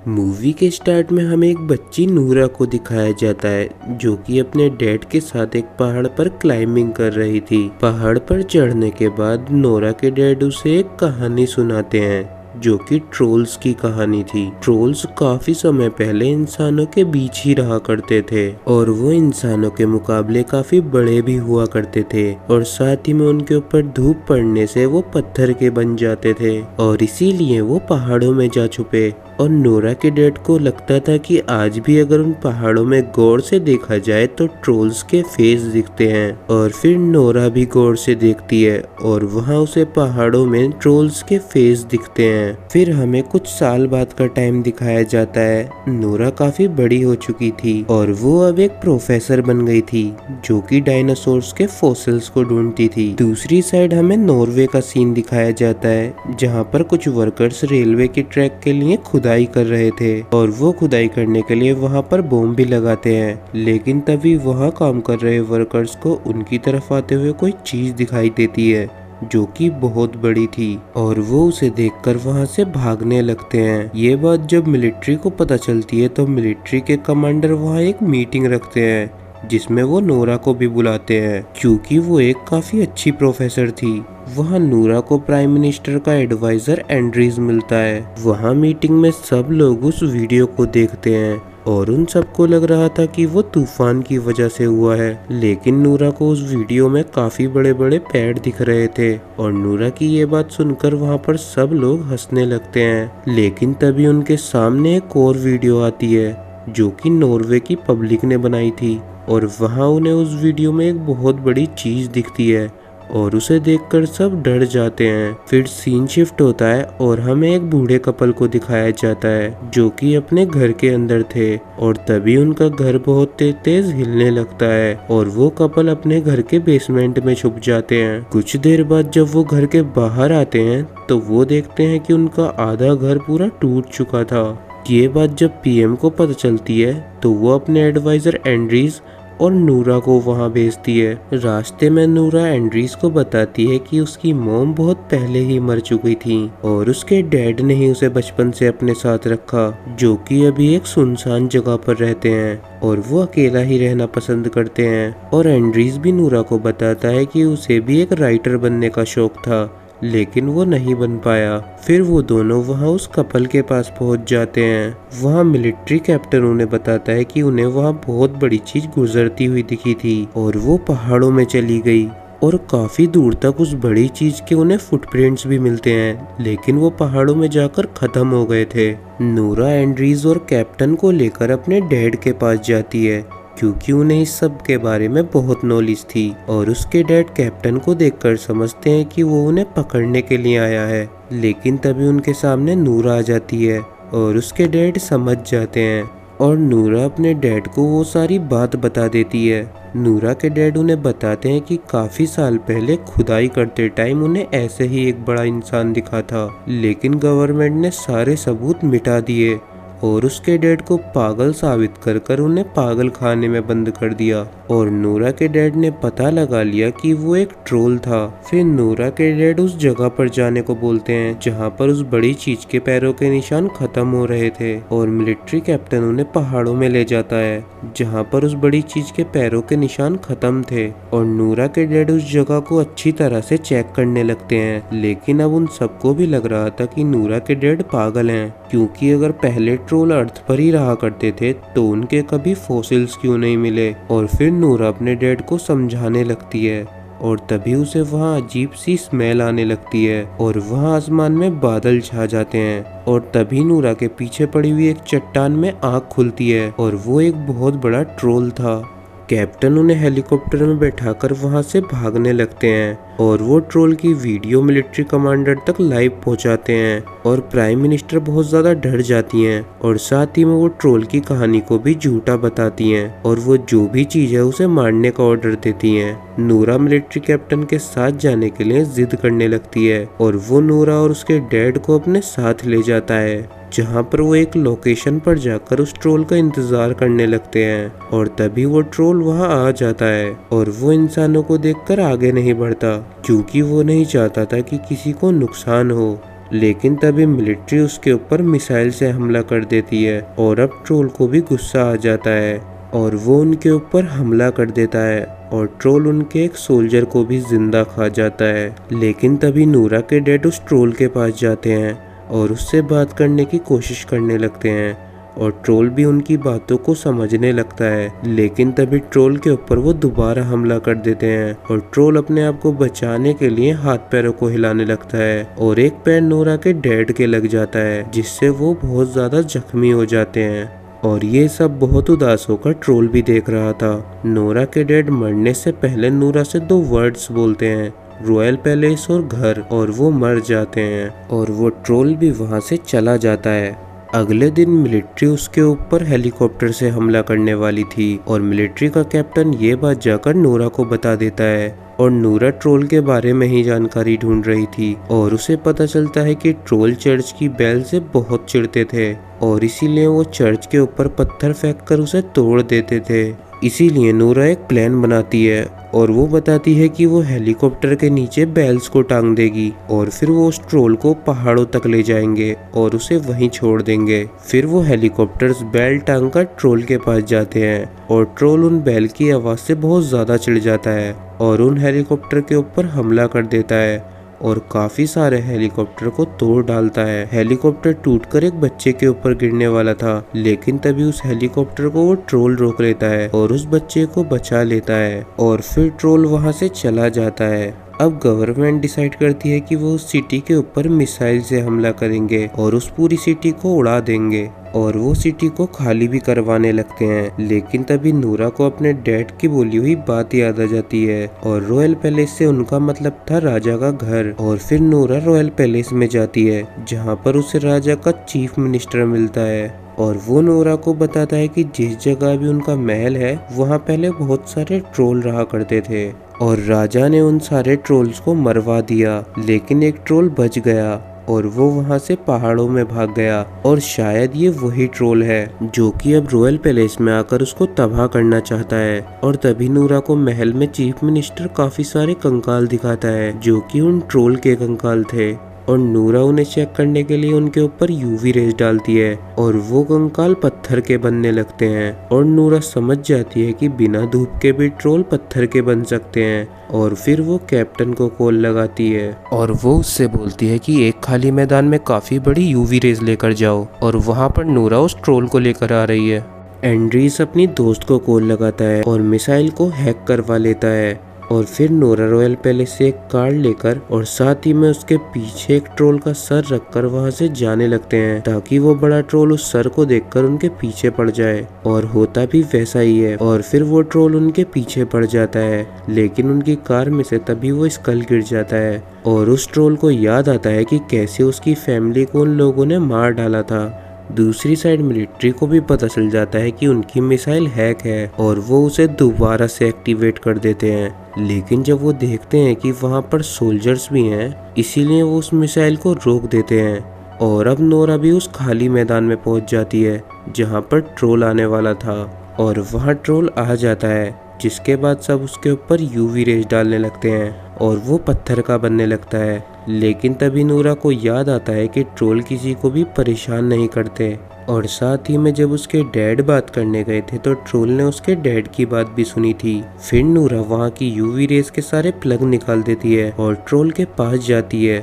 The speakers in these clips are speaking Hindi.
मूवी के स्टार्ट में हमें एक बच्ची नूरा को दिखाया जाता है जो कि अपने डैड के साथ एक पहाड़ पर क्लाइंबिंग कर रही थी। पहाड़ पर चढ़ने के बाद नोरा के डैड उसे एक कहानी सुनाते हैं जो कि ट्रोल्स की कहानी थी। ट्रोल्स काफी समय पहले इंसानों के बीच ही रहा करते थे और वो इंसानों के मुकाबले काफी बड़े भी हुआ करते थे और साथ ही में उनके ऊपर धूप पड़ने से वो पत्थर के बन जाते थे और इसीलिए वो पहाड़ों में जा छुपे। और नोरा के डैड को लगता था कि आज भी अगर उन पहाड़ों में गौर से देखा जाए तो ट्रोल्स के फेस दिखते हैं। और फिर नोरा भी गौर से देखती है और वहाँ उसे पहाड़ों में ट्रोल्स के फेस दिखते हैं। फिर हमें कुछ साल बाद का टाइम दिखाया जाता है। नोरा काफी बड़ी हो चुकी थी और वो अब एक प्रोफेसर बन गई थी जो कि डायनासोर्स के फॉसिल्स को ढूंढती थी। दूसरी साइड हमें नॉर्वे का सीन दिखाया जाता है जहाँ पर कुछ वर्कर्स रेलवे के ट्रैक के लिए खुदाई कर रहे थे और वो खुदाई करने के लिए वहाँ पर बॉम्ब भी लगाते हैं। लेकिन तभी वहाँ काम कर रहे वर्कर्स को उनकी तरफ आते हुए कोई चीज दिखाई देती है जो कि बहुत बड़ी थी और वो उसे देखकर वहां से भागने लगते हैं। ये बात जब मिलिट्री को पता चलती है तो मिलिट्री के कमांडर वहां एक मीटिंग रखते हैं जिसमें वो नोरा को भी बुलाते हैं क्योंकि वो एक काफी अच्छी प्रोफेसर थी। वहाँ नोरा को प्राइम मिनिस्टर का एडवाइजर एंड्रीज मिलता है। वहाँ मीटिंग में सब लोग उस वीडियो को देखते हैं और उन सबको लग रहा था कि वो तूफान की वजह से हुआ है। लेकिन नूरा को उस वीडियो में काफी बड़े बड़े पेड़ दिख रहे थे और नूरा की ये बात सुनकर वहाँ पर सब लोग हंसने लगते हैं। लेकिन तभी उनके सामने एक और वीडियो आती है जो कि नॉर्वे की पब्लिक ने बनाई थी और वहाँ उन्हें उस वीडियो में एक बहुत बड़ी चीज दिखती है और उसे देखकर सब डर जाते हैं। फिर सीन शिफ्ट होता है और हमें एक बूढ़े कपल को दिखाया जाता है जो कि अपने घर के अंदर थे और तभी उनका घर बहुत तेज हिलने लगता है और वो कपल अपने घर के बेसमेंट में छुप जाते हैं। कुछ देर बाद जब वो घर के बाहर आते हैं तो वो देखते हैं कि उनका आधा घर पूरा टूट चुका था। ये बात जब पीएम को पता चलती है तो वो अपने एडवाइजर एंड्रीज और नूरा को वहां भेजती है। रास्ते में नूरा एंड्रीज को बताती है कि उसकी मॉम बहुत पहले ही मर चुकी थी और उसके डैड ने ही उसे बचपन से अपने साथ रखा जो कि अभी एक सुनसान जगह पर रहते हैं और वो अकेला ही रहना पसंद करते हैं। और एंड्रीज भी नूरा को बताता है कि उसे भी एक राइटर बनने का शौक था लेकिन वो नहीं बन पाया। फिर वो दोनों वहाँ उस कपल के पास पहुँच जाते हैं। वहाँ मिलिट्री कैप्टन उन्हें बताता है कि उन्हें वहाँ बहुत बड़ी चीज गुजरती हुई दिखी थी और वो पहाड़ों में चली गई और काफी दूर तक उस बड़ी चीज के उन्हें फुटप्रिंट्स भी मिलते हैं लेकिन वो पहाड़ों में जाकर खत्म हो गए थे। नूरा एंड्रीज और कैप्टन को लेकर अपने डैड के पास जाती है क्योंकि उन्हें इस सब के बारे में बहुत नॉलेज थी और उसके डैड कैप्टन को देखकर समझते हैं कि वो उन्हें पकड़ने के लिए आया है। लेकिन तभी उनके सामने नूरा आ जाती है और उसके डैड समझ जाते हैं और नूरा अपने डैड को वो सारी बात बता देती है। नूरा के डैड उन्हें बताते हैं कि काफी साल पहले खुदाई करते टाइम उन्हें ऐसे ही एक बड़ा इंसान दिखा था लेकिन गवर्नमेंट ने सारे सबूत मिटा दिए और उसके डैड को पागल साबित कर कर उन्हें पागल खाने में बंद कर दिया और नूरा के डैड ने पता लगा लिया कि वो एक ट्रोल था। फिर नूरा के डैड उस जगह पर जाने को बोलते हैं जहाँ पर उस बड़ी चीज के पैरों के निशान खत्म हो रहे थे और मिलिट्री कैप्टन उन्हें पहाड़ों में ले जाता है जहाँ पर उस बड़ी चीज के पैरों के निशान खत्म थे और नूरा के डैड उस जगह को अच्छी तरह से चेक करने लगते हैं। लेकिन अब उन सबको भी लग रहा था कि नूरा के डैड पागल हैं क्योंकि अगर पहले ट्रोल अर्थ पर ही रहा करते थे तो उनके कभी फॉसिल्स क्यों नहीं मिले। और फिर नूरा अपने डैड को समझाने लगती है और तभी उसे वहाँ अजीब सी स्मेल आने लगती है और वहाँ आसमान में बादल छा जाते हैं और तभी नूरा के पीछे पड़ी हुई एक चट्टान में आँख खुलती है और वो एक बहुत बड़ा ट्रोल था। कैप्टन उन्हें हेलीकॉप्टर में बैठाकर वहां से भागने लगते हैं और वो ट्रोल की वीडियो मिलिट्री कमांडर तक लाइव पहुंचाते हैं और प्राइम मिनिस्टर बहुत ज्यादा डर जाती हैं और साथ ही में वो ट्रोल की कहानी को भी झूठा बताती हैं और वो जो भी चीज है उसे मारने का ऑर्डर देती हैं। नूरा मिलिट्री कैप्टन के साथ जाने के लिए जिद करने लगती है और वो नूरा और उसके डैड को अपने साथ ले जाता है जहाँ पर वो एक लोकेशन पर जाकर उस ट्रोल का इंतजार करने लगते हैं और तभी वो ट्रोल वहाँ आ जाता है और वो इंसानों को देखकर आगे नहीं बढ़ता क्योंकि वो नहीं चाहता था कि किसी को नुकसान हो। लेकिन तभी मिलिट्री उसके ऊपर मिसाइल से हमला कर देती है और अब ट्रोल को भी गुस्सा आ जाता है और वो उनके ऊपर हमला कर देता है और ट्रोल उनके एक सोल्जर को भी जिंदा खा जाता है। लेकिन तभी नूरा के डैड उस ट्रोल के पास जाते हैं और उससे बात करने की कोशिश करने लगते हैं और ट्रोल भी उनकी बातों को समझने लगता है। लेकिन तभी ट्रोल के ऊपर वो दोबारा हमला कर देते हैं और ट्रोल अपने आप को बचाने के लिए हाथ पैरों को हिलाने लगता है और एक पैर नोरा के डैड के लग जाता है, जिससे वो बहुत ज्यादा जख्मी हो जाते हैं। और ये सब बहुत उदास होकर ट्रोल भी देख रहा था। नोरा के डैड मरने से पहले नूरा से 2 वर्ड्स बोलते हैं, रॉयल पैलेस और घर, और वो मर जाते हैं और वो ट्रोल भी वहां से चला जाता है। अगले दिन मिलिट्री उसके ऊपर हेलीकॉप्टर से हमला करने वाली थी और मिलिट्री का कैप्टन ये बात जाकर नूरा को बता देता है और नूरा ट्रोल के बारे में ही जानकारी ढूंढ रही थी और उसे पता चलता है कि ट्रोल चर्च की बेल से बहुत चिढ़ते थे और इसीलिए वो चर्च के ऊपर पत्थर फेंककर उसे तोड़ देते थे। इसीलिए नूरा एक प्लान बनाती है और वो बताती है कि वो हेलीकॉप्टर के नीचे बेल्स को टांग देगी और फिर वो उस ट्रोल को पहाड़ों तक ले जाएंगे और उसे वहीं छोड़ देंगे। फिर वो हेलीकॉप्टर्स बेल टांग कर ट्रोल के पास जाते हैं और ट्रोल उन बेल की आवाज से बहुत ज्यादा चिढ़ जाता है और उन हेलीकॉप्टर के ऊपर हमला कर देता है और काफी सारे हेलीकॉप्टर को तोड़ डालता है। हेलीकॉप्टर टूटकर एक बच्चे के ऊपर गिरने वाला था, लेकिन तभी उस हेलीकॉप्टर को वो ट्रोल रोक लेता है और उस बच्चे को बचा लेता है और फिर ट्रोल वहां से चला जाता है। अब गवर्नमेंट डिसाइड करती है कि वो उस सिटी के ऊपर मिसाइल से हमला करेंगे और उस पूरी सिटी को उड़ा देंगे और वो सिटी को खाली भी करवाने लगते हैं। लेकिन तभी नूरा को अपने डैड की बोली हुई बात याद आ जाती है और रॉयल पैलेस से उनका मतलब था राजा का घर। और फिर नूरा रॉयल पैलेस में जाती है जहाँ पर उसे राजा का चीफ मिनिस्टर मिलता है और वो नोरा को बताता है कि जिस जगह भी उनका महल है वहाँ पहले बहुत सारे ट्रोल रहा करते थे और राजा ने उन सारे ट्रोल्स को मरवा दिया, लेकिन एक ट्रोल बच गया और वो वहाँ से पहाड़ों में भाग गया और शायद ये वही ट्रोल है जो कि अब रॉयल पैलेस में आकर उसको तबाह करना चाहता है। और तभी नूरा को महल में चीफ मिनिस्टर काफी सारे कंकाल दिखाता है जो कि उन ट्रोल के कंकाल थे और नूरा उन्हें चेक करने के लिए उनके ऊपर यूवी रेज डालती है और वो कंकाल पत्थर के बनने लगते हैं और नूरा समझ जाती है कि बिना धूप के भी ट्रोल पत्थर के बन सकते हैं। और फिर वो कैप्टन को कॉल लगाती है और वो उससे बोलती है कि एक खाली मैदान में काफी बड़ी यूवी रेज लेकर जाओ और वहाँ पर नूरा उस ट्रोल को लेकर आ रही है। एंड्रीज अपनी दोस्त को कॉल लगाता है और मिसाइल को हैक करवा लेता है और फिर नोरा रॉयल पैलेस से एक कार लेकर और साथ ही में उसके पीछे एक ट्रोल का सर रखकर वहां से जाने लगते हैं ताकि वो बड़ा ट्रोल उस सर को देखकर उनके पीछे पड़ जाए। और होता भी वैसा ही है और फिर वो ट्रोल उनके पीछे पड़ जाता है, लेकिन उनकी कार में से तभी वो स्कल गिर जाता है और उस ट्रोल को याद आता है कि कैसे उसकी फैमिली को उन लोगों ने मार डाला था। दूसरी साइड मिलिट्री को भी पता चल जाता है कि उनकी मिसाइल हैक है और वो उसे दोबारा से एक्टिवेट कर देते हैं। लेकिन जब वो देखते हैं कि वहाँ पर सोल्जर्स भी हैं, इसीलिए वो उस मिसाइल को रोक देते हैं और अब नोरा भी उस खाली मैदान में पहुंच जाती है जहाँ पर ट्रोल आने वाला था और वहाँ ट्रोल आ जाता है, जिसके बाद सब उसके ऊपर यूवी रेज डालने लगते हैं और वो पत्थर का बनने लगता है। लेकिन तभी नूरा को याद आता है कि ट्रोल किसी को भी परेशान नहीं करते और साथ ही में जब उसके डैड बात करने गए थे तो ट्रोल ने उसके डैड की बात भी सुनी थी। फिर नूरा वहाँ की यूवी रेस के सारे प्लग निकाल देती है और ट्रोल के पास जाती है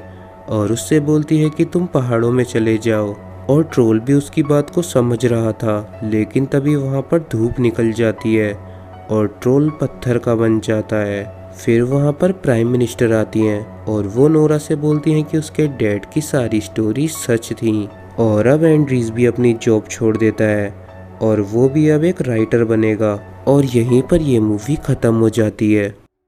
और उससे बोलती है कि तुम पहाड़ों में चले जाओ। और ट्रोल भी उसकी बात को समझ रहा था, लेकिन तभी वहाँ पर धूप निकल जाती है और ट्रोल पत्थर का बन जाता है। फिर वहाँ पर प्राइम मिनिस्टर आती हैं और वो नोरा से बोलती हैं कि उसके डैड की सारी स्टोरी सच थी और अब एंड्रीज भी अपनी जॉब छोड़ देता है और वो भी अब एक राइटर बनेगा। और यहीं पर ये मूवी खत्म हो जाती है।